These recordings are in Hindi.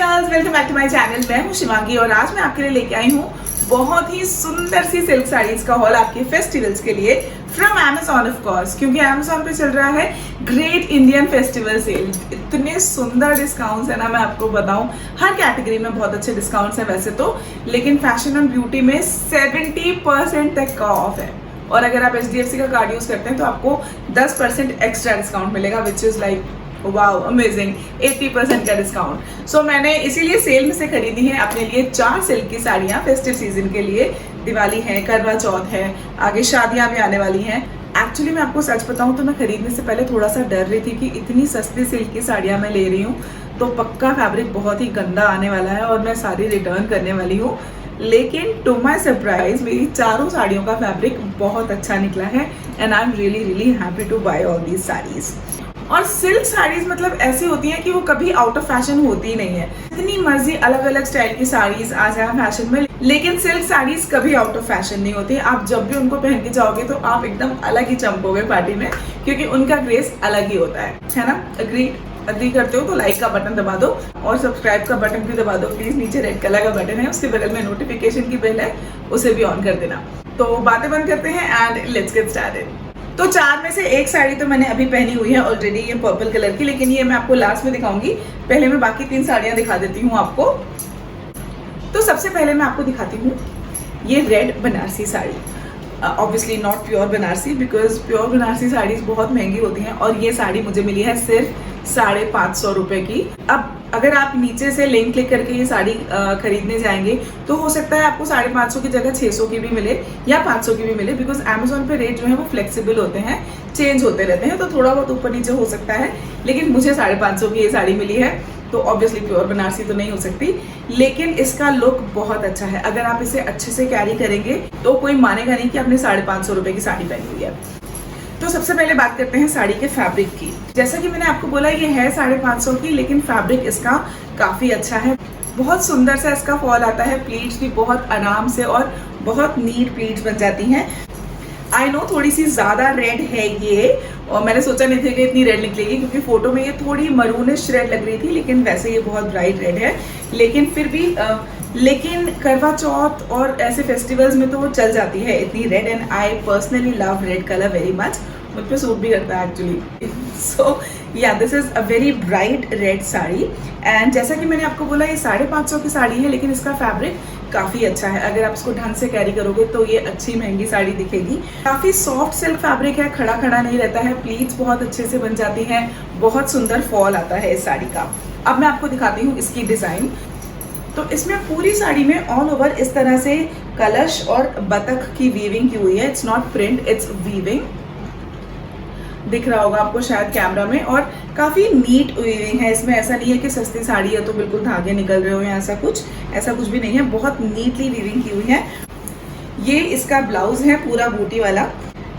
Girls, welcome back to my channel. मैं हूं शिवांगी और आज मैं आपके लिए लेके आई हूं बहुत ही सुंदर सी सिल्क साड़ीज का हॉल आपके फेस्टिवल्स के लिए फ्रॉम Amazon ऑफ कोर्स, क्योंकि Amazon पे चल रहा है ग्रेट इंडियन फेस्टिवल सेल। इतने सुंदर डिस्काउंट्स है ना, मैं आपको बताऊं। हर कैटेगरी में बहुत अच्छे डिस्काउंट्स हैं वैसे तो, लेकिन फैशन एंड ब्यूटी में 70% तक का ऑफ है। और अगर आप HDFC का कार्ड यूज करते हैं तो आपको 10% एक्स्ट्रा डिस्काउंट मिलेगा, which is like wow amazing, 80% का डिस्काउंट। सो मैंने इसीलिए सेल में से खरीदी है अपने लिए 4 सिल्क की साड़ियाँ फेस्टिव सीजन के लिए। दिवाली है, करवा चौथ है, आगे शादियाँ भी आने वाली हैं। एक्चुअली मैं आपको सच बताऊं तो मैं खरीदने से पहले थोड़ा सा डर रही थी कि इतनी सस्ती सिल्क की साड़ियाँ मैं ले रही हूँ तो पक्का फैब्रिक बहुत ही गंदा आने वाला है और मैं सारी रिटर्न करने वाली हूँ। लेकिन टू माई सरप्राइज मेरी चारों साड़ियों का फैब्रिक बहुत अच्छा निकला है and I am really really happy to buy all these saris. और सिल्क साड़ीज मतलब ऐसी होती हैं कि वो कभी आउट ऑफ फैशन होती ही नहीं है। इतनी मर्जी अलग अलग स्टाइल की साड़ीज आ जाए फैशन में, लेकिन सिल्क साड़ीज कभी आउट ऑफ फैशन नहीं होती। आप जब भी उनको पहन के जाओगे तो आप एकदम अलग ही चमकोगे पार्टी में, क्योंकि उनका ग्रेस अलग ही होता है ना। अग्री करते हो तो लाइक का बटन दबा दो और सब्सक्राइब का बटन भी दबा दो प्लीज। नीचे रेड कलर का बटन है, उसके बगल में नोटिफिकेशन की बेल है, उसे भी ऑन कर देना। तो बातें बंद करते हैं एंड लेट्स गेट स्टार्टेड। तो 4 में से एक साड़ी तो मैंने अभी पहनी हुई है ऑलरेडी, ये पर्पल कलर की, लेकिन ये मैं आपको लास्ट में दिखाऊंगी। पहले मैं बाकी 3 साड़ियां दिखा देती हूँ आपको। तो सबसे पहले मैं आपको दिखाती हूँ ये red Banarasi sari. Obviously not pure Banarasi, because pure Banarasi saris बहुत महंगी होती हैं और ये साड़ी मुझे मिली है सिर्फ 550 रुपए की। अब अगर आप नीचे से लिंक क्लिक करके ये साड़ी खरीदने जाएंगे तो हो सकता है आपको 550 की जगह 600 की भी मिले या 500 की भी मिले, बिकॉज Amazon पे रेट जो है वो फ्लेक्सिबल होते हैं, चेंज होते रहते हैं, तो थोड़ा बहुत ऊपर नीचे हो सकता है। लेकिन मुझे 550 की ये साड़ी मिली है, तो ऑब्वियसली प्योर बनारसी तो नहीं हो सकती, लेकिन इसका लुक बहुत अच्छा है। अगर आप इसे अच्छे से कैरी करेंगे तो कोई मानेगा नहीं कि आपने 550 रुपए की साड़ी पहनी हुई है। तो सबसे पहले बात करते हैं साड़ी के फैब्रिक की। जैसा कि मैंने आपको बोला ये है 550 की, लेकिन फैब्रिक इसका काफी अच्छा है। बहुत सुंदर सा इसका फॉल आता है, प्लीट्स भी बहुत आराम से और बहुत नीट प्लीट्स बन जाती हैं। आई नो थोड़ी सी ज्यादा रेड है ये, और मैंने सोचा नहीं था कि इतनी रेड निकलेगी, क्योंकि फोटो में ये थोड़ी मरूनिश रेड लग रही थी, लेकिन वैसे ये बहुत ब्राइट रेड है। लेकिन फिर भी लेकिन करवा चौथ और ऐसे फेस्टिवल्स में तो वो चल जाती है इतनी red, and I personally love red colour very much. मुझ पे सूट भी करता है actually. So yeah this is a very bright red sari, and जैसा कि मैंने आपको बोला ये 550 की साड़ी है, लेकिन इसका फैब्रिक काफी अच्छा है। अगर आप इसको ढंग से कैरी करोगे तो ये अच्छी महंगी साड़ी दिखेगी। काफी सॉफ्ट सिल्क फैब्रिक है, खड़ा खड़ा नहीं रहता है, प्लीट्स बहुत अच्छे से बन जाती हैं, बहुत सुंदर फॉल आता है इस साड़ी का। अब मैं आपको दिखाती हूँ इसकी डिजाइन। तो इसमें पूरी साड़ी में ऑल ओवर इस तरह से कलश और बतख की वीविंग की हुई है। It's not print, it's weaving. दिख रहा होगा आपको शायद कैमरा में, और काफी नीट वीविंग है इसमें। ऐसा नहीं है कि सस्ती साड़ी है तो बिल्कुल धागे निकल रहे हो या ऐसा कुछ भी नहीं है। बहुत नीटली वीविंग की हुई है। ये इसका ब्लाउज है पूरा बूटी वाला।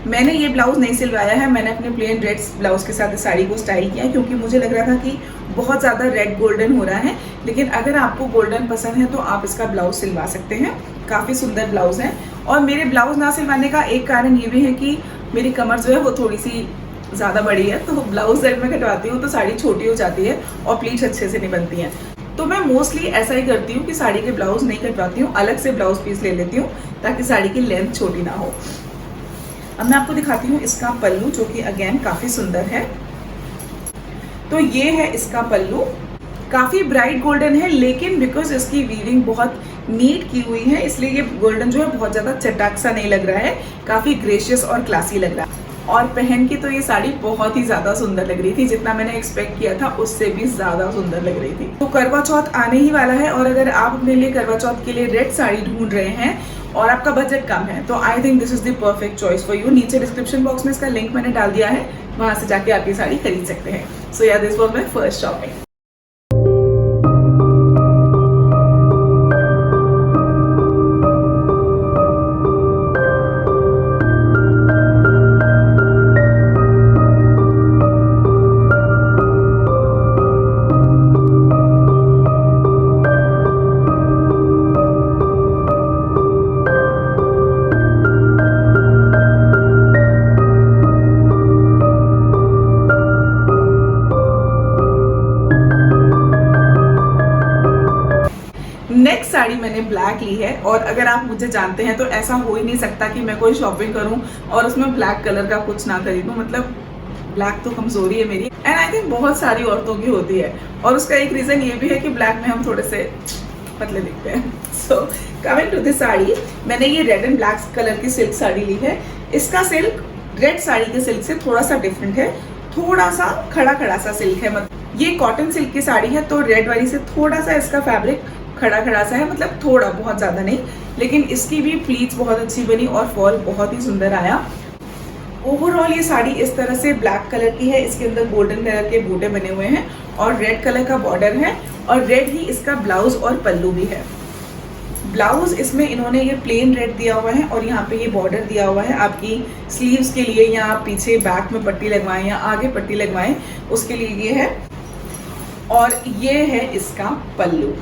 मैंने ये ब्लाउज नहीं सिलवाया है, मैंने अपने प्लेन रेड ब्लाउज के साथ इस साड़ी को स्टाइल किया, क्योंकि मुझे लग रहा था कि बहुत ज़्यादा रेड गोल्डन हो रहा है। लेकिन अगर आपको गोल्डन पसंद है तो आप इसका ब्लाउज सिलवा सकते हैं, काफ़ी सुंदर ब्लाउज है। और मेरे ब्लाउज ना सिलवाने का एक कारण ये भी है कि मेरी कमर जो है वो थोड़ी सी ज़्यादा बड़ी है, तो ब्लाउज जब मैं कटवाती हूँ तो साड़ी छोटी हो जाती है और प्लीट्स अच्छे से नहीं बनती हैं। तो मैं मोस्टली ऐसा ही करती हूँ कि साड़ी के ब्लाउज नहीं कटवाती हूँ, अलग से ब्लाउज पीस ले लेती हूँ ताकि साड़ी की लेंथ छोटी ना हो। अब मैं आपको दिखाती हूँ इसका पल्लू, जो कि अगेन काफी सुंदर है। तो ये है इसका पल्लू, काफी ब्राइट गोल्डन है, लेकिन बिकॉज इसकी वीविंग बहुत नीट की हुई है इसलिए ये गोल्डन जो है बहुत ज्यादा चटाक सा नहीं लग रहा है, काफी ग्रेशियस और क्लासी लग रहा है। और पहन के तो ये साड़ी बहुत ही ज्यादा सुंदर लग रही थी, जितना मैंने एक्सपेक्ट किया था उससे भी ज्यादा सुंदर लग रही थी। तो करवा चौथ आने ही वाला है, और अगर आप अपने लिए करवा चौथ के लिए रेड साड़ी ढूंढ रहे हैं और आपका बजट कम है तो I think this is the perfect choice for you. नीचे डिस्क्रिप्शन बॉक्स में इसका लिंक मैंने डाल दिया है, वहां से जाके आप ये साड़ी खरीद सकते हैं। सो yeah this was my first shopping. Next sari मैंने ब्लैक ली है, और अगर आप मुझे जानते हैं तो ऐसा हो ही नहीं सकता कि मैं कोई शॉपिंग करूं और उसमें ब्लैक कलर का कुछ ना खरीदूं। मतलब ब्लैक तो कमजोरी है मेरी, एंड आई थिंक बहुत सारी औरतों की होती है, और उसका एक रीजन ये भी है कि ब्लैक में हम थोड़े से पतले दिखते हैं। So coming to this sari, मैंने ये रेड एंड ब्लैक कलर की सिल्क साड़ी ली है। इसका सिल्क रेड साड़ी के सिल्क से थोड़ा सा डिफरेंट है, थोड़ा सा खड़ा खड़ा सा सिल्क है। मतलब ये कॉटन सिल्क की साड़ी है, तो रेड वाली से थोड़ा सा इसका फैब्रिक खड़ा खड़ा सा है, मतलब थोड़ा, बहुत ज्यादा नहीं। लेकिन इसकी भी प्लीट्स बहुत अच्छी बनी और फॉल बहुत ही सुंदर आया। ओवरऑल ये साड़ी इस तरह से ब्लैक कलर की है, इसके अंदर गोल्डन कलर के बूटे बने हुए हैं और रेड कलर का बॉर्डर है, और रेड ही इसका ब्लाउज और पल्लू भी है। ब्लाउज इसमें इन्होंने ये प्लेन रेड दिया हुआ है, और यहाँ पे ये बॉर्डर दिया हुआ है आपकी स्लीव्स के लिए, या आप पीछे बैक में पट्टी लगवाएं या आगे पट्टी लगवाएं उसके लिए ये है। और ये है इसका पल्लू।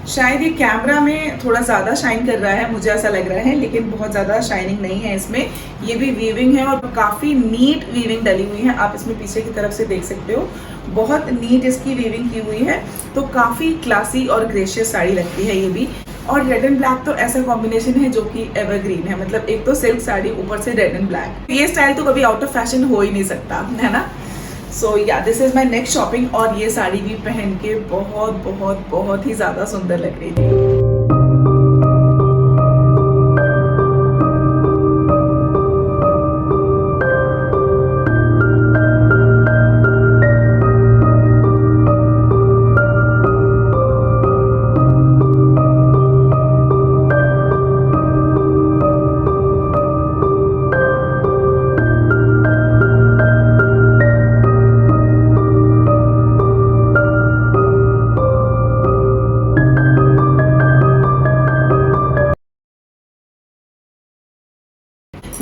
शायद ये कैमरा में थोड़ा ज़्यादा शाइन कर रहा है, मुझे ऐसा लग रहा है, लेकिन बहुत ज़्यादा शाइनिंग नहीं है इसमें। ये भी वीविंग है और काफ़ी नीट वीविंग डली हुई है, आप इसमें पीछे की तरफ से देख सकते हो, बहुत नीट इसकी वीविंग की हुई है। तो काफ़ी क्लासी और ग्रेशियस साड़ी लगती है ये भी। और रेड एंड ब्लैक तो ऐसा कॉम्बिनेशन है जो कि एवरग्रीन है, मतलब एक तो सिल्क साड़ी ऊपर से रेड एंड ब्लैक, ये स्टाइल तो कभी आउट ऑफ फैशन हो ही नहीं सकता, है ना। सो yeah this is my next shopping, और ये साड़ी भी पहन के बहुत बहुत बहुत ही ज़्यादा सुंदर लग रही थी।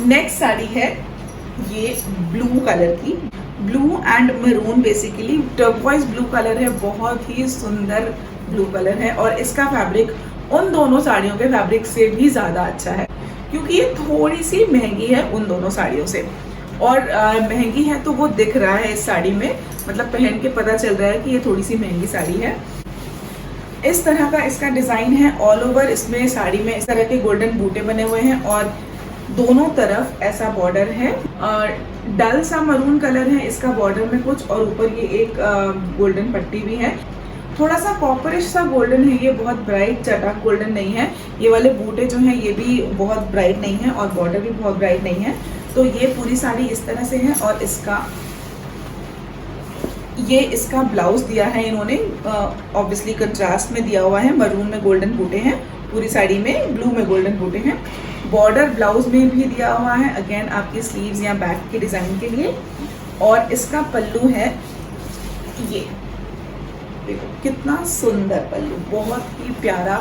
नेक्स्ट साड़ी है ये ब्लू कलर की, blue and maroon, basically turquoise blue colour है, बहुत ही सुंदर ब्लू कलर है। और इसका फैब्रिक उन दोनों साड़ियों के फैब्रिक से भी ज़्यादा अच्छा है, क्योंकि ये थोड़ी सी महंगी है उन दोनों साड़ियों से, और महंगी है तो वो दिख रहा है इस साड़ी में, मतलब पहन के पता चल रहा है कि ये थोड़ी सी महंगी साड़ी है। इस तरह का इसका डिज़ाइन है ऑल ओवर, इसमें साड़ी में इस तरह के गोल्डन बूटे बने हुए हैं, और दोनों तरफ ऐसा बॉर्डर है, डल सा मरून कलर है इसका बॉर्डर में कुछ, और ऊपर ये एक गोल्डन पट्टी भी है, थोड़ा सा कॉपरिश सा गोल्डन है, ये बहुत ब्राइट चटक गोल्डन नहीं है। ये वाले बूटे जो हैं ये भी बहुत ब्राइट नहीं है, और बॉर्डर भी बहुत ब्राइट नहीं है। तो ये पूरी साड़ी इस तरह से है, और इसका ब्लाउज दिया है इन्होंने, ऑब्वियसली कंट्रास्ट में दिया हुआ है, मरून में गोल्डन बूटे हैं पूरी साड़ी में, ब्लू में गोल्डन बूटे हैं। बॉर्डर ब्लाउज में भी दिया हुआ है, अगेन आपकी स्लीव्स या बैक के डिजाइन के लिए। और इसका पल्लू है ये, देखो कितना सुंदर पल्लू, बहुत ही प्यारा,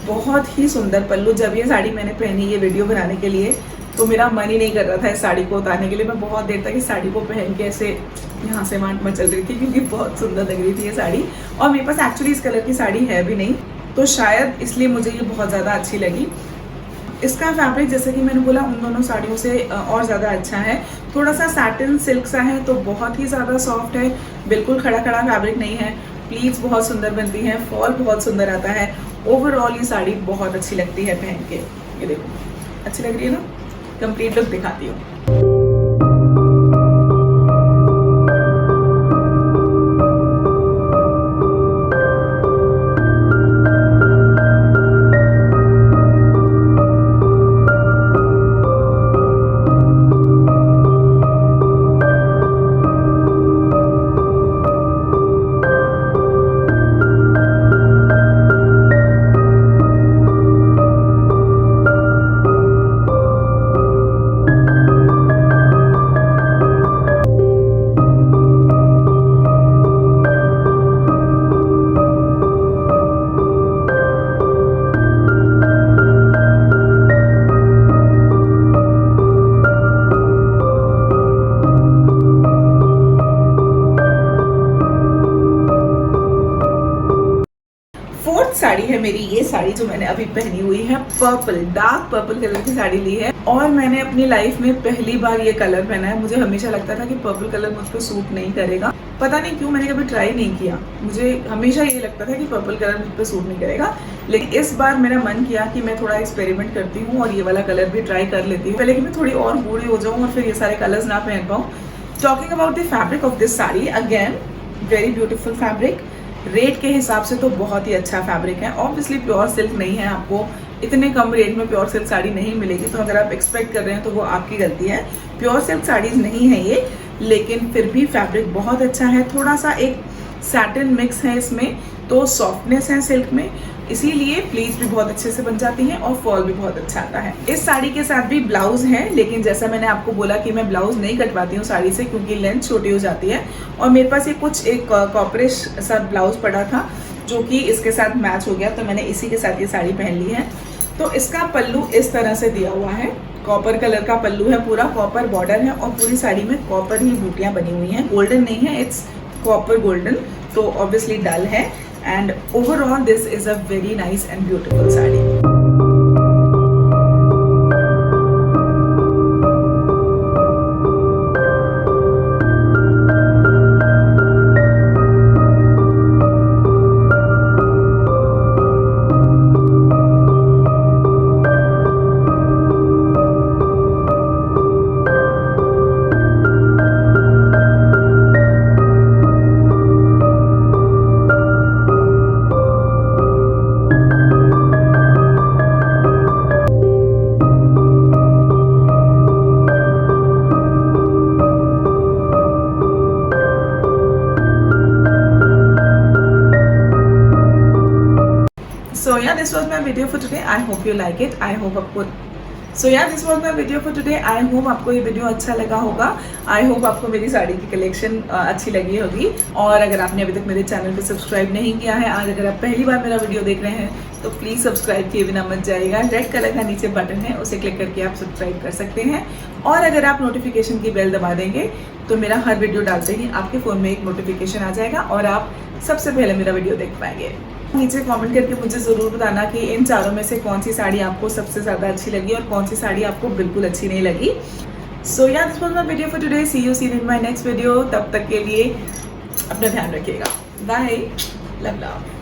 बहुत ही सुंदर पल्लू। जब ये साड़ी मैंने पहनी ये वीडियो बनाने के लिए, तो मेरा मन ही नहीं कर रहा था इस साड़ी को उतारने के लिए। मैं बहुत देर तक इस साड़ी को पहन के ऐसे यहाँ से वहाँ मचल रही थी, क्योंकि बहुत सुंदर लग रही थी ये साड़ी। और मेरे पास एक्चुअली इस कलर की साड़ी है भी नहीं, तो शायद इसलिए मुझे ये बहुत ज़्यादा अच्छी लगी। इसका फैब्रिक जैसे कि मैंने बोला उन दोनों साड़ियों से और ज़्यादा अच्छा है, थोड़ा सा सैटिन सिल्क सा है, तो बहुत ही ज़्यादा सॉफ्ट है, बिल्कुल खड़ा खड़ा फैब्रिक नहीं है। प्लीट्स बहुत सुंदर बनती हैं, फॉल बहुत सुंदर आता है। ओवरऑल ये साड़ी बहुत अच्छी लगती है पहन के। ये देखो अच्छी लग रही है ना, कंप्लीट लुक दिखाती हूँ। फोर्थ साड़ी है मेरी ये साड़ी जो मैंने अभी पहनी हुई है, पर्पल, डार्क पर्पल कलर की साड़ी ली है। और मैंने अपनी लाइफ में पहली बार ये कलर पहना है। मुझे हमेशा लगता था कि पर्पल कलर मुझ पर सूट नहीं करेगा, पता नहीं क्यों, मैंने कभी ट्राई नहीं किया। मुझे हमेशा ये लगता था कि पर्पल कलर मुझ पर सूट नहीं करेगा, लेकिन इस बार मेरा मन किया कि मैं थोड़ा एक्सपेरिमेंट करती हूँ और ये वाला कलर भी ट्राई कर लेती हूँ, पहले कि मैं थोड़ी और बूढ़ी हो जाऊँ और फिर ये सारे कलर्स ना पहन पाऊँ। Talking about the fabric of this sari, again very beautiful fabric. Rate के हिसाब से तो बहुत ही अच्छा फैब्रिक है। ऑब्वियसली प्योर सिल्क नहीं है, आपको इतने कम रेट में प्योर सिल्क साड़ी नहीं मिलेगी, तो अगर आप एक्सपेक्ट कर रहे हैं तो वो आपकी गलती है। प्योर सिल्क साड़ीज नहीं है ये, लेकिन फिर भी फैब्रिक बहुत अच्छा है। थोड़ा सा एक सैटिन मिक्स है इसमें, तो सॉफ्टनेस है सिल्क में, इसीलिए प्लीट्स भी बहुत अच्छे से बन जाती हैं और फॉल भी बहुत अच्छा आता है। इस साड़ी के साथ भी ब्लाउज है, लेकिन जैसा मैंने आपको बोला कि मैं ब्लाउज नहीं कटवाती हूँ साड़ी से, क्योंकि लेंथ छोटी हो जाती है। और मेरे पास ये कुछ एक कॉपरेश सा ब्लाउज पड़ा था जो कि इसके साथ मैच हो गया, तो मैंने इसी के साथ ये साड़ी पहन ली है। तो इसका पल्लू इस तरह से दिया हुआ है, कॉपर कलर का पल्लू है, पूरा कॉपर बॉर्डर है और पूरी साड़ी में कॉपर ही बूटियां बनी हुई हैं, गोल्डन नहीं है, इट्स कॉपर गोल्डन, तो ऑब्वियसली डल है। And overall this is a very nice and beautiful sari. So yeah, this was my video for today. I hope you like it. I hope आपको this was my video for today. I hope आपको ये वीडियो अच्छा लगा होगा। I hope आपको मेरी साड़ी की कलेक्शन अच्छी लगी होगी। और अगर आपने अभी तक मेरे चैनल पे सब्सक्राइब नहीं किया है, आज अगर आप पहली बार मेरा वीडियो देख रहे हैं तो प्लीज़ सब्सक्राइब किए बिना मत जाइएगा। रेड कलर का नीचे बटन है, उसे क्लिक करके आप सब्सक्राइब कर सकते हैं। और अगर आप नोटिफिकेशन की बेल दबा देंगे तो मेरा हर वीडियो डालते ही आपके फ़ोन में एक नोटिफिकेशन आ जाएगा और आप सबसे पहले मेरा वीडियो देख पाएंगे। नीचे कमेंट करके मुझे ज़रूर बताना कि इन चारों में से कौन सी साड़ी आपको सबसे ज़्यादा अच्छी लगी और कौन सी साड़ी आपको बिल्कुल अच्छी नहीं लगी। So yeah this was my video for today. See you in my next video. तब तक के लिए अपना ध्यान रखिएगा। Bye, love love.